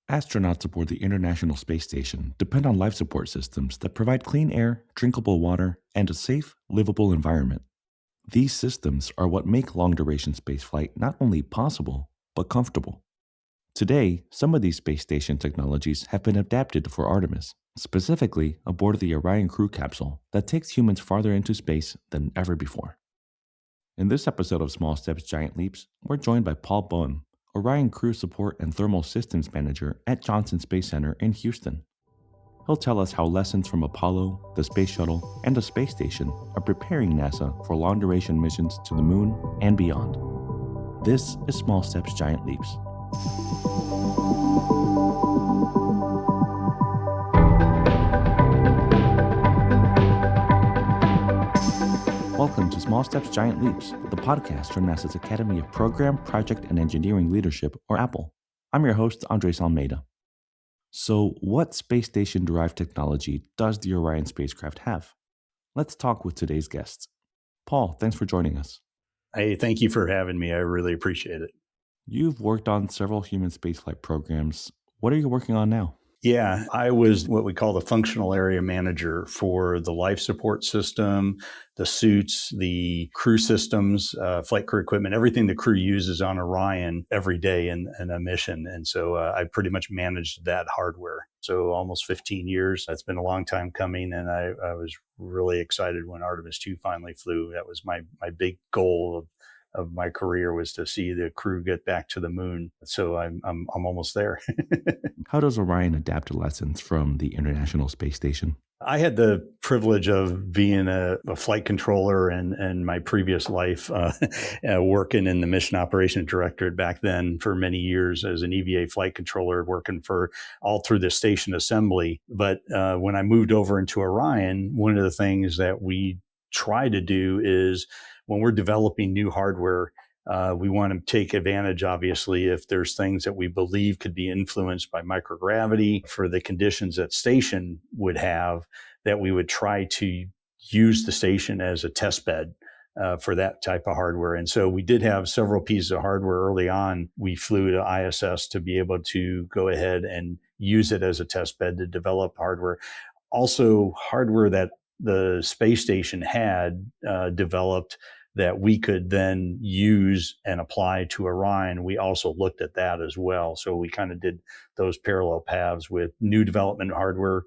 Astronauts aboard the International Space Station depend on life support systems that provide clean air, drinkable water, and a safe, livable environment. These systems are what make long duration spaceflight not only possible, but comfortable. Today, some of these space station technologies have been adapted for Artemis, specifically aboard the Orion crew capsule that takes humans farther into space than ever before. In this episode of Small Steps, Giant Leaps, we're joined by Paul Boehm, Orion Crew Support and Thermal Systems Manager at Johnson Space Center in Houston. He'll tell us how lessons from Apollo, the Space Shuttle, and the space station are preparing NASA for long-duration missions to the Moon and beyond. This is Small Steps, Giant Leaps. Welcome to Small Steps, Giant Leaps, the podcast from NASA's Academy of Program, Project, and Engineering Leadership, or APPLE. I'm your host, Andres Almeida. So, what space station-derived technology does the Orion spacecraft have? Let's talk with today's guests. Paul, thanks for joining us. Hey, thank you for having me. I really appreciate it. You've worked on several human spaceflight programs. What are you working on now? Yeah, I was what we call the functional area manager for the life support system, the suits, the crew systems, flight crew equipment, everything the crew uses on Orion every day in a mission. And so I pretty much managed that hardware. So almost 15 years. It's been a long time coming. And I was really excited when Artemis II finally flew. That was my big goal of my career, was to see the crew get back to the moon. So I'm almost there. How does Orion adapt to lessons from the International Space Station? I had the privilege of being a flight controller and my previous life working in the Mission Operations Directorate back then for many years as an EVA flight controller, working for all through the station assembly. But when I moved over into Orion, one of the things that we try to do is when we're developing new hardware, we want to take advantage, obviously, if there's things that we believe could be influenced by microgravity for the conditions that station would have, that we would try to use the station as a test bed for that type of hardware. And so we did have several pieces of hardware early on. We flew to ISS to be able to go ahead and use it as a test bed to develop hardware. Also, hardware that the space station had developed that we could then use and apply to Orion. We also looked at that as well. So we kind of did those parallel paths with new development hardware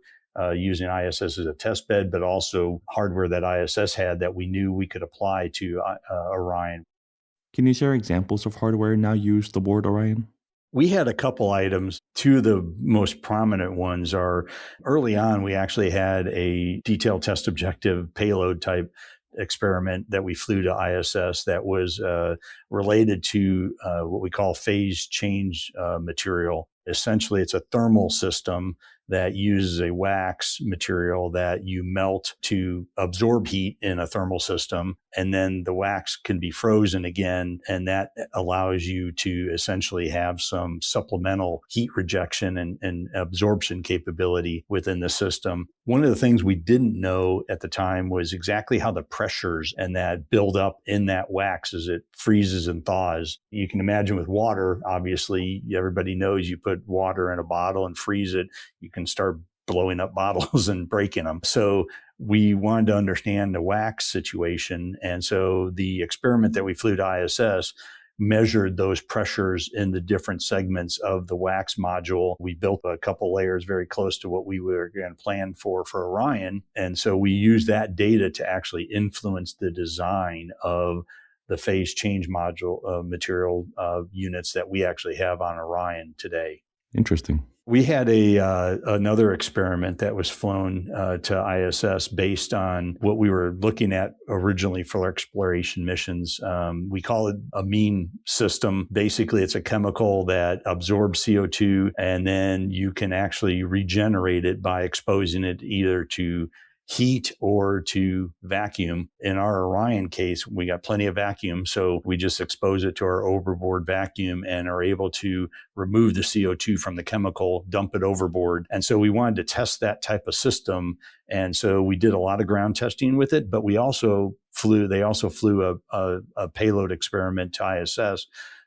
using ISS as a test bed, but also hardware that ISS had that we knew we could apply to Orion. Can you share examples of hardware now used aboard Orion? We had a couple items. Two of the most prominent ones are early on, we actually had a detailed test objective payload type experiment that we flew to ISS that was related to what we call phase change material. Essentially, it's a thermal system that uses a wax material that you melt to absorb heat in a thermal system. And then the wax can be frozen again. And that allows you to essentially have some supplemental heat rejection and absorption capability within the system. One of the things we didn't know at the time was exactly how the pressures and that build up in that wax as it freezes and thaws. You can imagine with water, obviously, everybody knows you put water in a bottle and freeze it, you can start blowing up bottles and breaking them. So we wanted to understand the wax situation. And so the experiment that we flew to ISS measured those pressures in the different segments of the wax module. We built a couple layers very close to what we were going to plan for Orion. And so we used that data to actually influence the design of the phase change module material units that we actually have on Orion today. Interesting. We had another experiment that was flown to ISS based on what we were looking at originally for our exploration missions. We call it a amine system. Basically, it's a chemical that absorbs CO2, and then you can actually regenerate it by exposing it either to heat or to vacuum. In our Orion case, we got plenty of vacuum, so we just expose it to our overboard vacuum and are able to remove the CO2 from the chemical, dump it overboard. And so we wanted to test that type of system. And so we did a lot of ground testing with it, but they also flew a payload experiment to ISS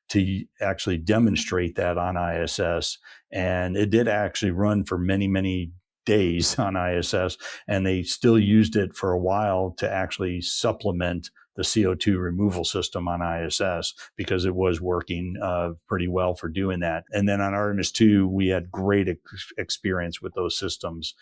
to actually demonstrate that on ISS. And it did actually run for many, many days on ISS, and they still used it for a while to actually supplement the CO2 removal system on ISS because it was working pretty well for doing that. And then on Artemis 2, we had great experience with those systems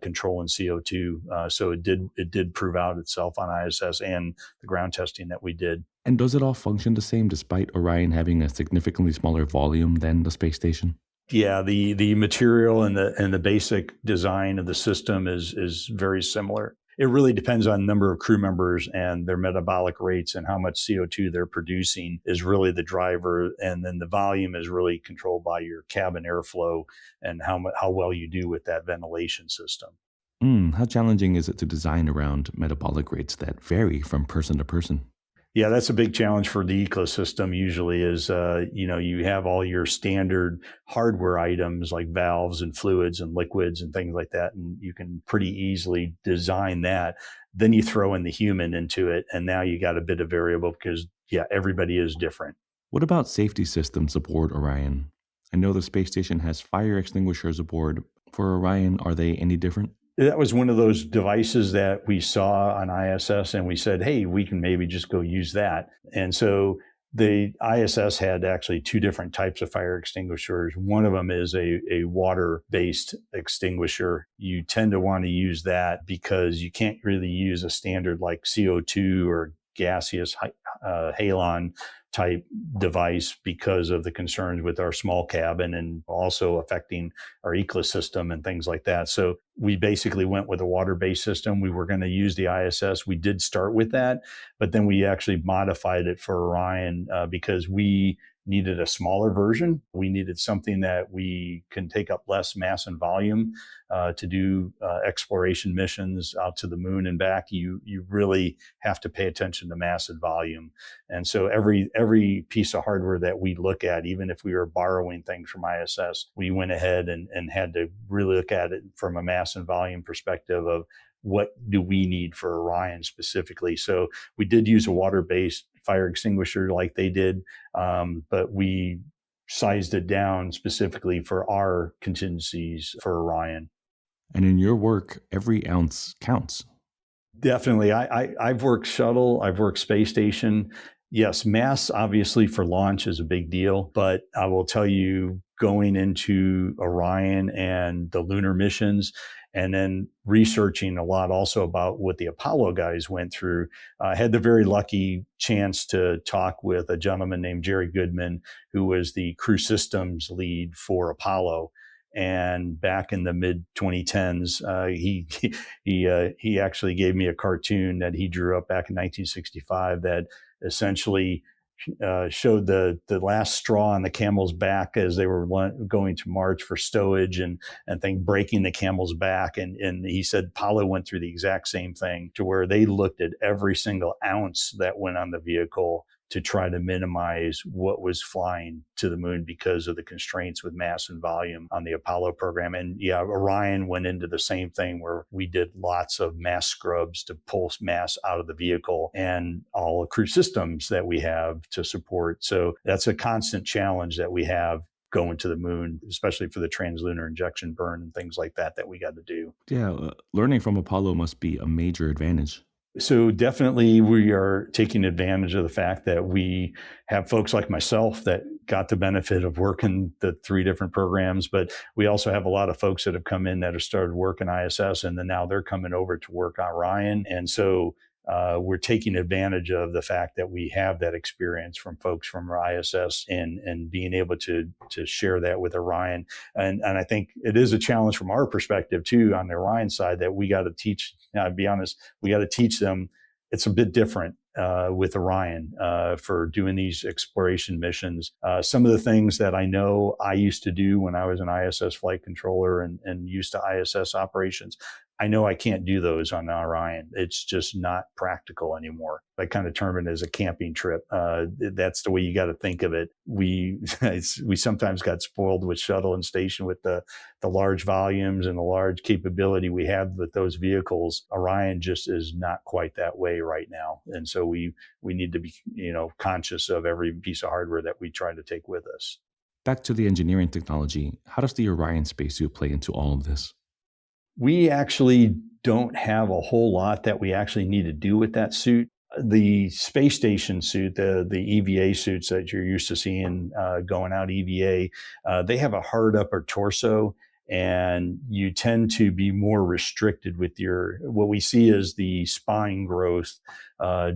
controlling CO2. So it did prove out itself on ISS and the ground testing that we did. And does it all function the same despite Orion having a significantly smaller volume than the space station? Yeah, the material and the basic design of the system is very similar. It really depends on number of crew members and their metabolic rates, and how much CO2 they're producing is really the driver. And then the volume is really controlled by your cabin airflow and how well you do with that ventilation system. How challenging is it to design around metabolic rates that vary from person to person? Yeah, that's a big challenge for the ecosystem. Usually, is you have all your standard hardware items like valves and fluids and liquids and things like that, and you can pretty easily design that. Then you throw in the human into it, and now you got a bit of variable because everybody is different. What about safety systems aboard Orion? I know the space station has fire extinguishers aboard. For Orion, are they any different? That was one of those devices that we saw on ISS, and we said, hey, we can maybe just go use that. And so the ISS had actually two different types of fire extinguishers. One of them is a water-based extinguisher. You tend to want to use that because you can't really use a standard like CO2 or gaseous halon type device because of the concerns with our small cabin and also affecting our ecosystem and things like that. So we basically went with a water-based system. We were going to use the ISS. We did start with that, but then we actually modified it for Orion because we needed a smaller version. We needed something that we can take up less mass and volume to do exploration missions out to the moon and back. You really have to pay attention to mass and volume. And so every piece of hardware that we look at, even if we were borrowing things from ISS, we went ahead and had to really look at it from a mass and volume perspective of what do we need for Orion specifically. So we did use a water-based fire extinguisher like they did, but we sized it down specifically for our contingencies for Orion. And in your work, every ounce counts. Definitely. I've worked shuttle, I've worked space station. Yes, mass obviously for launch is a big deal, but I will tell you, going into Orion and the lunar missions, and then researching a lot also about what the Apollo guys went through. I had the very lucky chance to talk with a gentleman named Jerry Goodman, who was the crew systems lead for Apollo. And back in the mid 2010s, he actually gave me a cartoon that he drew up back in 1965 that essentially showed the last straw on the camel's back as they were going to Mars for stowage and breaking the camel's back. And he said Apollo went through the exact same thing, to where they looked at every single ounce that went on the vehicle to try to minimize what was flying to the moon because of the constraints with mass and volume on the Apollo program. And Orion went into the same thing, where we did lots of mass scrubs to pull mass out of the vehicle and all the crew systems that we have to support. So that's a constant challenge that we have going to the moon, especially for the translunar injection burn and things like that we got to do. Yeah, learning from Apollo must be a major advantage. So definitely we are taking advantage of the fact that we have folks like myself that got the benefit of working the three different programs, but we also have a lot of folks that have come in that have started working ISS, and then now they're coming over to work on Orion. And so we're taking advantage of the fact that we have that experience from folks from our ISS and being able to share that with Orion. And I think it is a challenge from our perspective too, on the Orion side, that we got to teach, I'll be honest, we got to teach them. It's a bit different with Orion for doing these exploration missions. Some of the things that I know I used to do when I was an ISS flight controller and used to ISS operations, I know I can't do those on Orion. It's just not practical anymore. I kind of term it as a camping trip. That's the way you got to think of it. We sometimes got spoiled with shuttle and station with the large volumes and the large capability we have with those vehicles. Orion just is not quite that way right now, and so we need to be conscious of every piece of hardware that we try to take with us. Back to the engineering technology, how does the Orion spacesuit play into all of this? We actually don't have a whole lot that we actually need to do with that suit. The space station suit, the EVA suits that you're used to seeing going out EVA, they have a hard upper torso, and you tend to be more restricted with what we see is the spine growth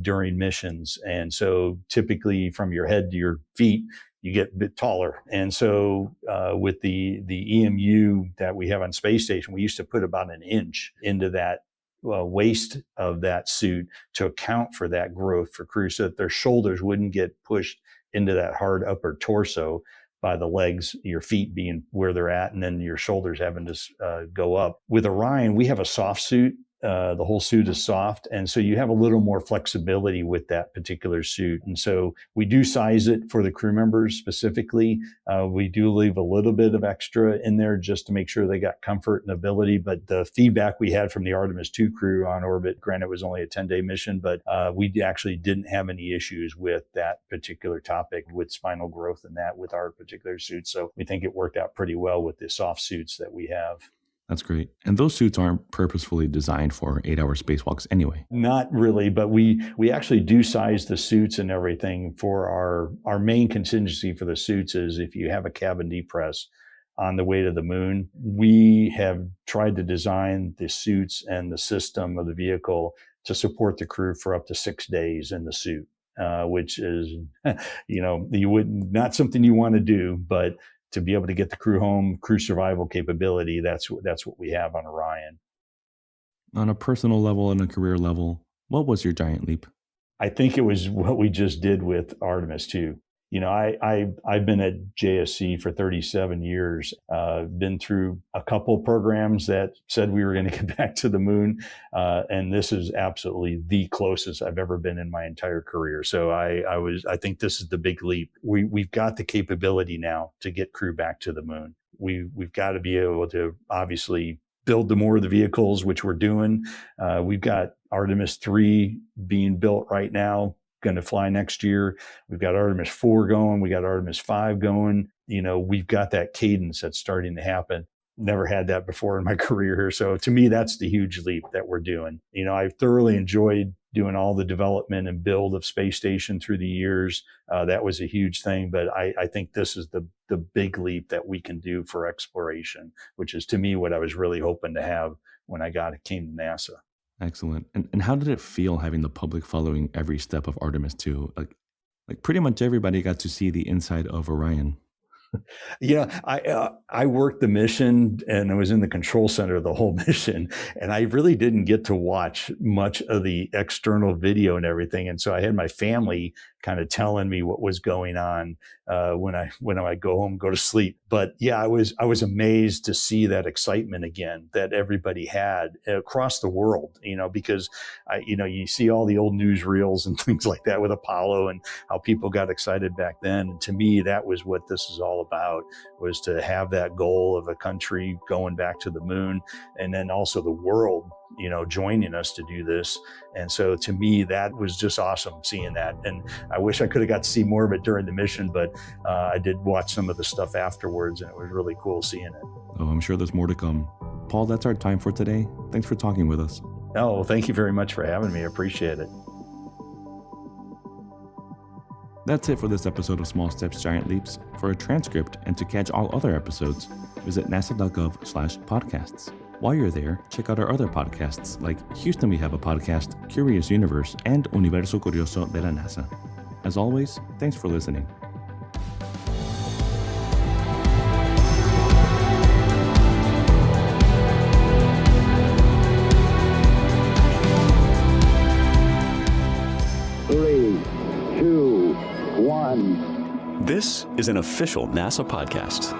during missions. And so typically from your head to your feet, you get a bit taller. And so with the EMU that we have on space station, we used to put about an inch into that waist of that suit to account for that growth for crew so that their shoulders wouldn't get pushed into that hard upper torso by the legs, your feet being where they're at, and then your shoulders having to go up. With Orion, we have a soft suit. The whole suit is soft. And so you have a little more flexibility with that particular suit. And so we do size it for the crew members specifically. We do leave a little bit of extra in there just to make sure they got comfort and ability. But the feedback we had from the Artemis II crew on orbit, granted it was only a 10-day mission, but we actually didn't have any issues with that particular topic with spinal growth and that with our particular suit. So we think it worked out pretty well with the soft suits that we have. That's great. And those suits aren't purposefully designed for 8-hour spacewalks anyway. Not really, but we actually do size the suits and everything for our main contingency for the suits is if you have a cabin depress on the way to the moon, we have tried to design the suits and the system of the vehicle to support the crew for up to 6 days in the suit, which is, not something you want to do, but to be able to get the crew home, crew survival capability, that's what we have on Orion. On a personal level and a career level, what was your giant leap? I think it was what we just did with Artemis II. I've been at JSC for 37 years, been through a couple programs that said we were going to get back to the moon. And this is absolutely the closest I've ever been in my entire career. So I think this is the big leap. We've got the capability now to get crew back to the moon. We've got to be able to obviously build the more of the vehicles, which we're doing. We've got Artemis 3 being built right now, going to fly next year. We've got Artemis 4 going. We got Artemis 5 going. We've got that cadence that's starting to happen. Never had that before in my career. So to me, that's the huge leap that we're doing. I've thoroughly enjoyed doing all the development and build of space station through the years. That was a huge thing. But I think this is the big leap that we can do for exploration, which is to me what I was really hoping to have when I came to NASA. Excellent. And how did it feel having the public following every step of Artemis II? Like pretty much everybody got to see the inside of Orion. I worked the mission and I was in the control center of the whole mission, and I really didn't get to watch much of the external video and everything. And so I had my family kind of telling me what was going on when I go home, go to sleep. But yeah, I was amazed to see that excitement again that everybody had across the world, because you see all the old newsreels and things like that with Apollo and how people got excited back then. And to me, that was what this is all about, was to have that goal of a country going back to the moon, and then also the world joining us to do this. And so to me, that was just awesome seeing that. And I wish I could have got to see more of it during the mission, but I did watch some of the stuff afterwards, and it was really cool seeing it. Oh, I'm sure there's more to come. Paul, that's our time for today. Thanks for talking with us. Oh, thank you very much for having me. I appreciate it. That's it for this episode of Small Steps, Giant Leaps. For a transcript and to catch all other episodes, visit nasa.gov/podcasts. While you're there, check out our other podcasts like Houston We Have a Podcast, Curious Universe, and Universo Curioso de la NASA. As always, thanks for listening. Three, two, one. This is an official NASA podcast.